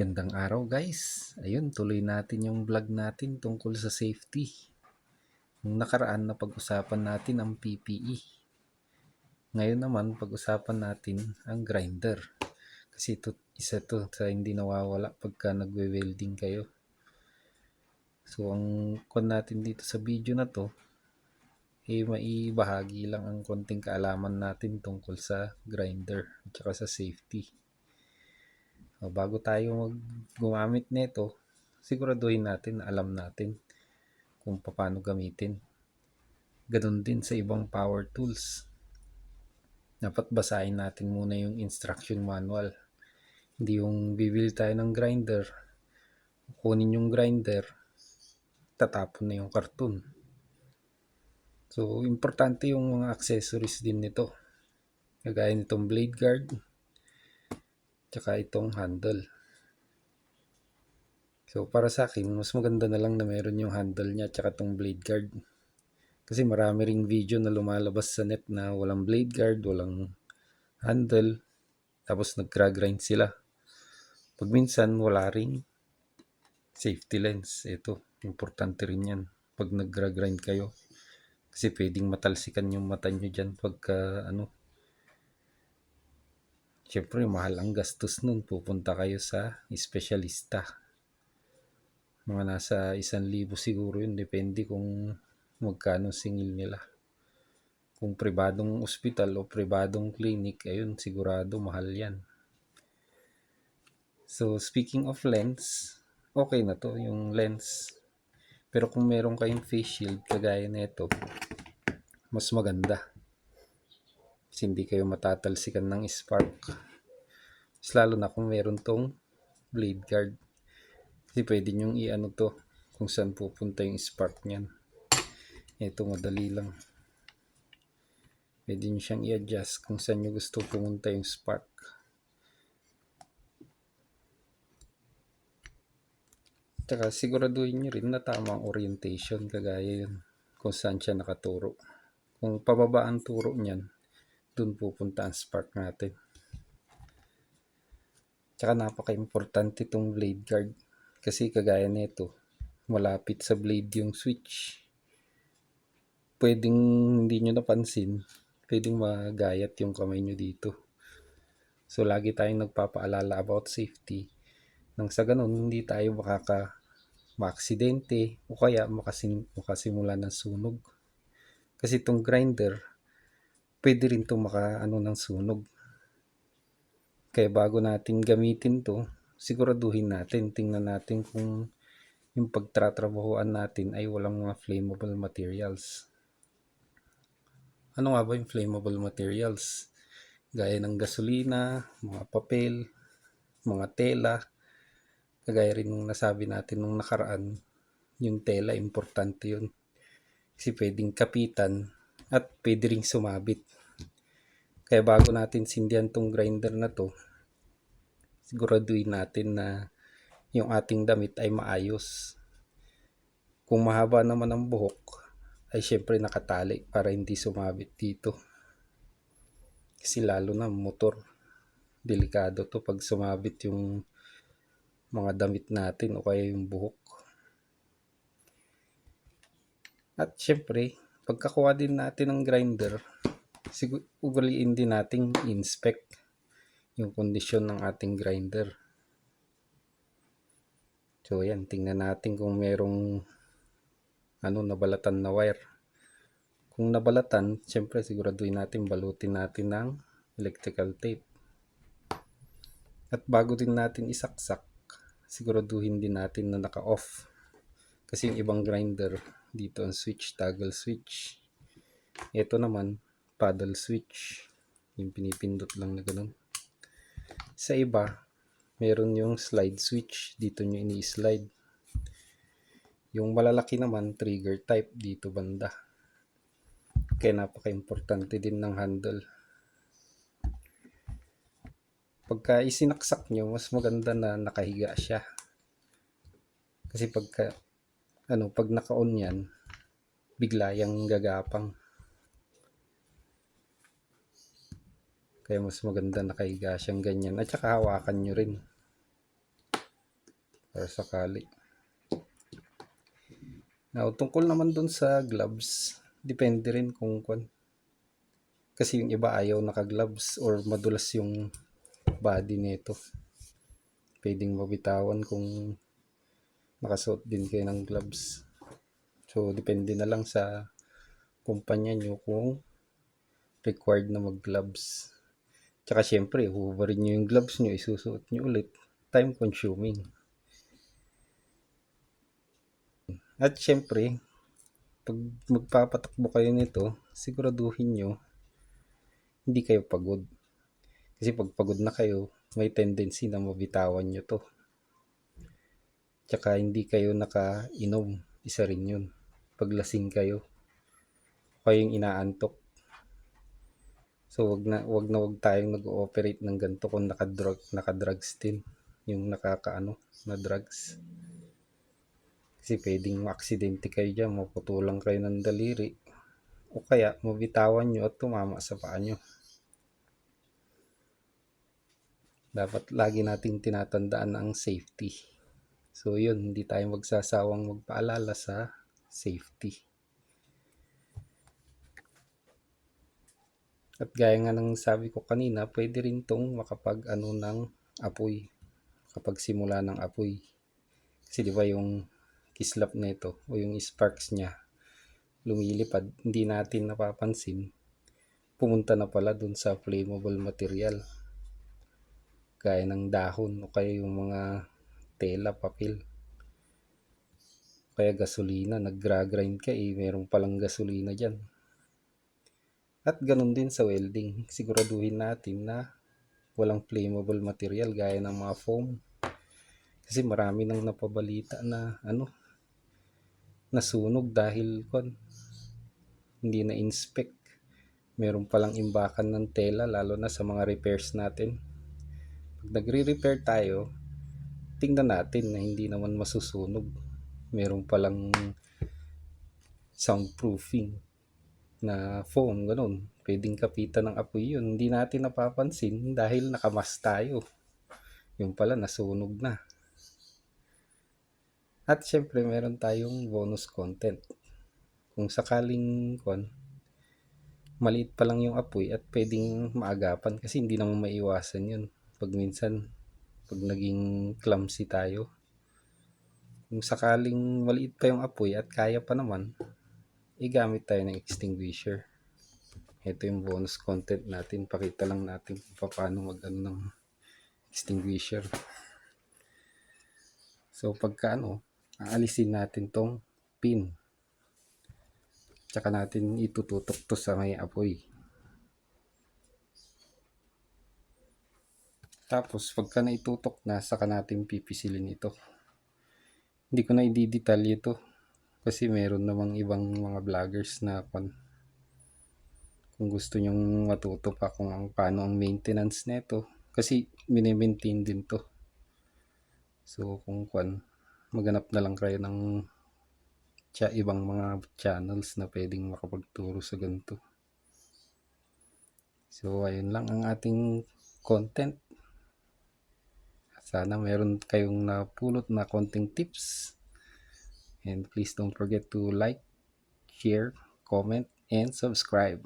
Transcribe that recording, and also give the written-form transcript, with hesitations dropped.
Gandang araw guys. Ayun, tuloy natin yung vlog natin tungkol sa safety. Nung nakaraan na pag-usapan natin ang PPE. Ngayon naman pag-usapan natin ang grinder. Kasi ito, isa to sa hindi nawawala pagka nagwe-welding kayo. So ang kon natin dito sa video na to, maibahagi lang ang konting kaalaman natin tungkol sa grinder at saka sa safety. So, bago tayo gumamit nito, siguraduhin natin na alam natin kung paano gamitin. Ganon din sa ibang power tools. Dapat basahin natin muna yung instruction manual. Hindi yung bibili tayo ng grinder, kunin yung grinder, tatapon na yung karton. So, importante yung mga accessories din nito. Kagaya nitong blade guard, tsaka itong handle. So, para sa akin, mas maganda na lang na meron yung handle niya tsaka itong blade guard. Kasi marami ring video na lumalabas sa net na walang blade guard, walang handle, tapos naggra-grind sila. Pag minsan wala ring safety lens. Ito, importante rin yan pag naggra-grind kayo. Kasi pwedeng matalsikan yung mata nyo dyan pagka syempre mahal ang gastos nun. Pupunta kayo sa espesyalista. Mga nasa 1,000 siguro yun. Depende kung magkano singil nila. Kung pribadong ospital o pribadong clinic, ayun, sigurado mahal yan. So, speaking of lens, okay na to yung lens. Pero kung meron kayong face shield, kagaya nito, mas maganda. Kasi hindi kayo matatalsikan ng spark. Mas lalo na kung meron tong blade guard. Kasi pwede nyong i-ano to kung saan pupunta yung spark nyan. Ito madali lang. Pwede nyo siyang i-adjust kung saan nyo gusto pumunta yung spark. Tsaka siguraduhin nyo rin na tamang orientation kagaya yun kung saan siya nakaturo. Kung pababa ang turo nyan, dun pupunta ang spark natin. Tsaka napaka-importante itong blade guard kasi kagaya nito, malapit sa blade yung switch. Pwedeng hindi nyo napansin, pwedeng magayat yung kamay nyo dito. So lagi tayong nagpapaalala about safety nang sa ganun hindi tayo maaksidente o kaya makasimula ng sunog. Kasi itong grinder, pwede rin itong ng sunog. Kaya bago natin gamitin to, siguraduhin natin, tingnan natin kung yung pagtatrabahuan natin ay walang mga flammable materials. Ano nga ba yung flammable materials? Gaya ng gasolina, mga papel, mga tela. Kagaya rin nung nasabi natin nung nakaraan, yung tela, importante yun. Kasi pwedeng kapitan at pwede ring sumabit. Kaya bago natin sindihan tong grinder na to, siguraduhin natin na yung ating damit ay maayos. Kung mahaba naman ang buhok, ay syempre nakatali para hindi sumabit dito. Kasi lalo na motor, delikado to pag sumabit yung mga damit natin o kaya yung buhok. At syempre, pagkakuha din natin ng grinder, ugaliin din nating inspect yung kondisyon ng ating grinder. So yan, tingnan natin kung merong nabalatan na wire. Kung nabalatan, syempre siguraduhin natin balutin natin ng electrical tape. At bago din natin isaksak, siguraduhin din natin na naka-off. Kasi yung ibang grinder, dito ang switch, toggle switch. Ito naman, paddle switch. Yung pinipindot lang na ganun. Sa iba, meron yung slide switch. Dito nyo ini-slide. Yung malalaki naman, trigger type dito banda. Kaya napaka-importante din ng handle. Pagka isinaksak nyo, mas maganda na nakahiga siya. Kasi pag naka-on yan, bigla yang gagapang. Kaya mas maganda nakahiga siyang ganyan. At saka hawakan nyo rin. para sakali. Now, tungkol naman dun sa gloves, depende rin kung kasi yung iba ayaw naka-gloves or madulas yung body nito. Pwedeng mabitawan kung nakasuot din kayo ng gloves. So, depende na lang sa kumpanya nyo kung required na mag-gloves. Tsaka syempre, hubarin nyo yung gloves nyo, isusuot nyo ulit. Time consuming. At syempre, pag magpapatakbo kayo nito, siguraduhin nyo hindi kayo pagod. Kasi pag pagod na kayo, may tendency na mabitawan nyo to. Tsaka hindi kayo nakainom, isa rin yun. Pag lasing kayo, kayong inaantok. So wag tayong nag-ooperate ng ganito kung naka-drugs din, yung na drugs. Kasi pwedeng maaksidente kayo dyan, maputulang kayo ng daliri, o kaya mabitawan nyo at tumama sa paa nyo. Dapat lagi nating tinatandaan ang safety. So yun, hindi tayo magsasawang magpaalala sa safety. At gaya nga ng sabi ko kanina, pwede rin tong ng apoy, kapag simula ng apoy. Kasi di ba yung kislap nito o yung sparks niya lumilipad, hindi natin napapansin, pumunta na pala dun sa flammable material. Gaya ng dahon o kaya yung mga tela, papel. Kaya gasolina, nag-grind ka meron palang gasolina dyan. At ganun din sa welding, siguraduhin natin na walang flammable material gaya ng mga foam. Kasi marami nang napabalita na nasunog dahil hindi na inspect. Meron palang imbakan ng tela lalo na sa mga repairs natin. Pag nagre-repair tayo, tingnan natin na hindi naman masusunog. Meron palang soundproofing na foam, ganun. Pwedeng kapitan ng apoy yun. Hindi natin napapansin dahil nakamas tayo. Yung pala nasunog na. At syempre meron tayong bonus content. Kung sakaling maliit pa lang yung apoy at pwedeng maagapan kasi hindi naman maiwasan yun. Pag minsan, pag naging clumsy tayo, kung sakaling maliit pa yung apoy at kaya pa naman, igamit tayo ng extinguisher. Ito yung bonus content natin. Pakita lang natin kung paano ng extinguisher. So pagka aalisin natin tong pin. Tsaka natin itututok to sa may apoy. Tapos pagka naitutok na, saka natin pipisilin ito. Hindi ko na i-detalye ito kasi meron namang ibang mga vloggers na kung gusto nyong matuto pa kung paano ang maintenance nito kasi mini-maintain din to. So kung maghanap na lang kayo ng ibang mga channels na pwedeng makapagturo sa ganito. So ayun lang ang ating content. Sana meron kayong napulot na konting tips. And please don't forget to like, share, comment, and subscribe.